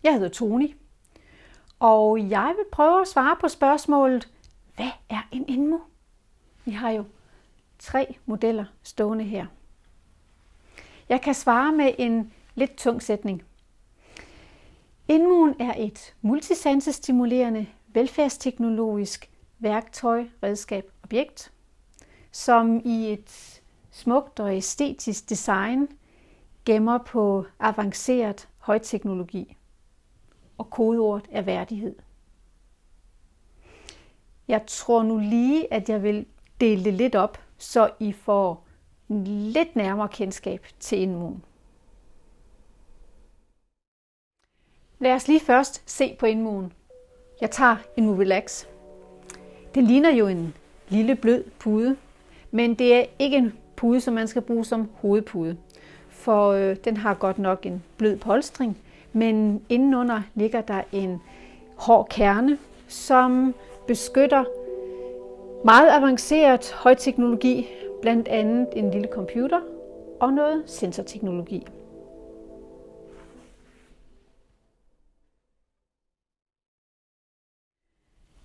Jeg hedder Toni, og jeg vil prøve at svare på spørgsmålet, hvad er en INMU? Vi har jo 3 modeller stående her. Jeg kan svare med en lidt tung sætning. INMU'en er et multisansestimulerende, velfærdsteknologisk værktøj, redskab, objekt, som i et smukt og æstetisk design gemmer på avanceret højteknologi. Og kodeordet er værdighed. Jeg tror nu lige, at jeg vil dele det lidt op, så I får lidt nærmere kendskab til INMU'en. Lad os lige først se på INMU'en. Jeg tager INMU Relax. Den ligner jo en lille blød pude, men det er ikke en pude, som man skal bruge som hovedpude. For den har godt nok en blød polstring, men indenunder ligger der en hård kerne, som beskytter meget avanceret højteknologi, blandt andet en lille computer og noget sensorteknologi.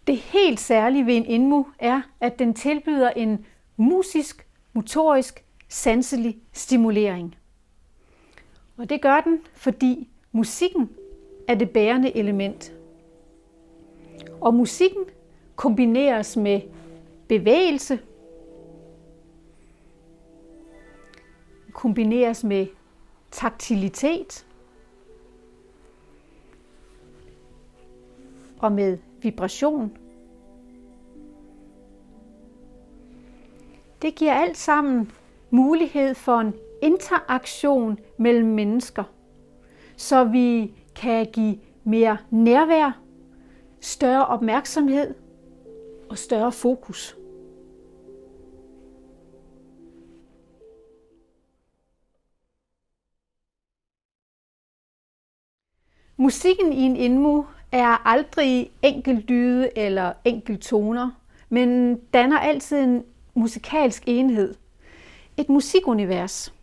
Det helt særlige ved en INMU er, at den tilbyder en musisk, motorisk, sanselig stimulering. Og det gør den, fordi musikken er det bærende element. Og musikken kombineres med bevægelse, kombineres med taktilitet og med vibration. Det giver alt sammen mulighed for en interaktion mellem mennesker, så vi kan give mere nærvær, større opmærksomhed og større fokus. Musikken i en INMU er aldrig enkeltlyde eller enkelttoner, men danner altid en musikalsk enhed. Et musikunivers.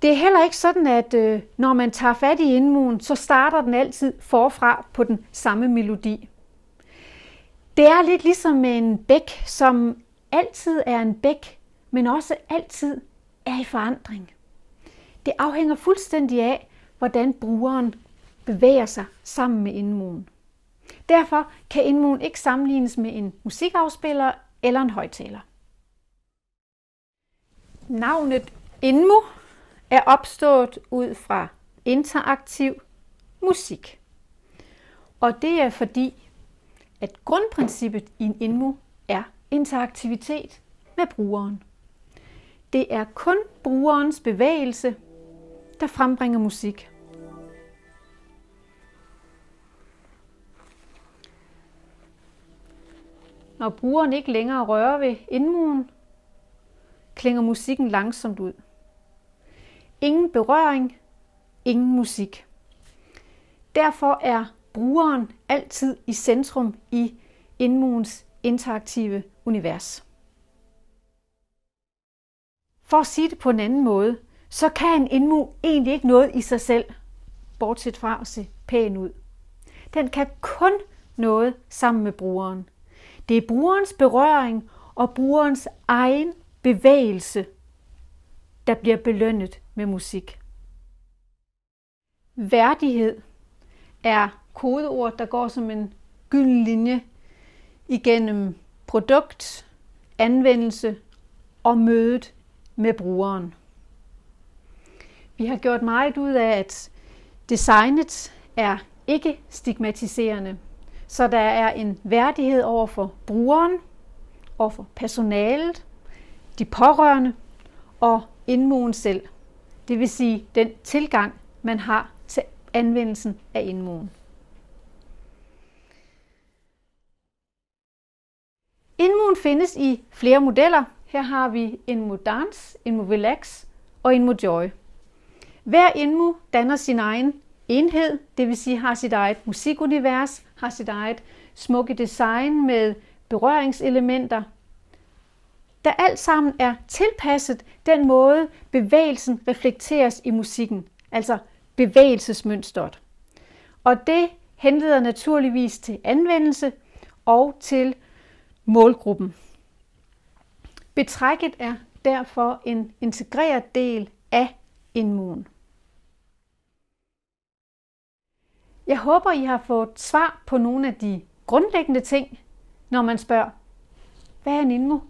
Det er heller ikke sådan, at når man tager fat i INMU'en, så starter den altid forfra på den samme melodi. Det er lidt ligesom med en bæk, som altid er en bæk, men også altid er i forandring. Det afhænger fuldstændig af, hvordan brugeren bevæger sig sammen med INMU'en. Derfor kan INMU'en ikke sammenlignes med en musikafspiller eller en højttaler. Navnet INMU er opstået ud fra interaktiv musik. Og det er fordi, at grundprincippet i en INMU er interaktivitet med brugeren. Det er kun brugerens bevægelse, der frembringer musik. Når brugeren ikke længere rører ved INMU'en, klinger musikken langsomt ud. Ingen berøring, ingen musik. Derfor er brugeren altid i centrum i INMU'ens interaktive univers. For at sige det på en anden måde, så kan en INMU egentlig ikke noget i sig selv, bortset fra at se pæn ud. Den kan kun noget sammen med brugeren. Det er brugerens berøring og brugerens egen bevægelse, der bliver belønnet med musik. Værdighed er kodeord, der går som en gylden linje igennem produkt, anvendelse og mødet med brugeren. Vi har gjort meget ud af, at designet er ikke stigmatiserende, så der er en værdighed over for brugeren, over for personalet, de pårørende og INMU'en selv. Det vil sige den tilgang, man har til anvendelsen af INMU'en. INMU'en findes i flere modeller. Her har vi INMU Dance, INMU Relax og INMU Joy. Hver INMU danner sin egen enhed, det vil sige har sit eget musikunivers, har sit eget smukke design med berøringselementer, der alt sammen er tilpasset den måde, bevægelsen reflekteres i musikken, altså bevægelsesmønstret. Og det henleder naturligvis til anvendelse og til målgruppen. Betrækket er derfor en integreret del af INMU'en. Jeg håber, I har fået svar på nogle af de grundlæggende ting, når man spørger, hvad er en INMU?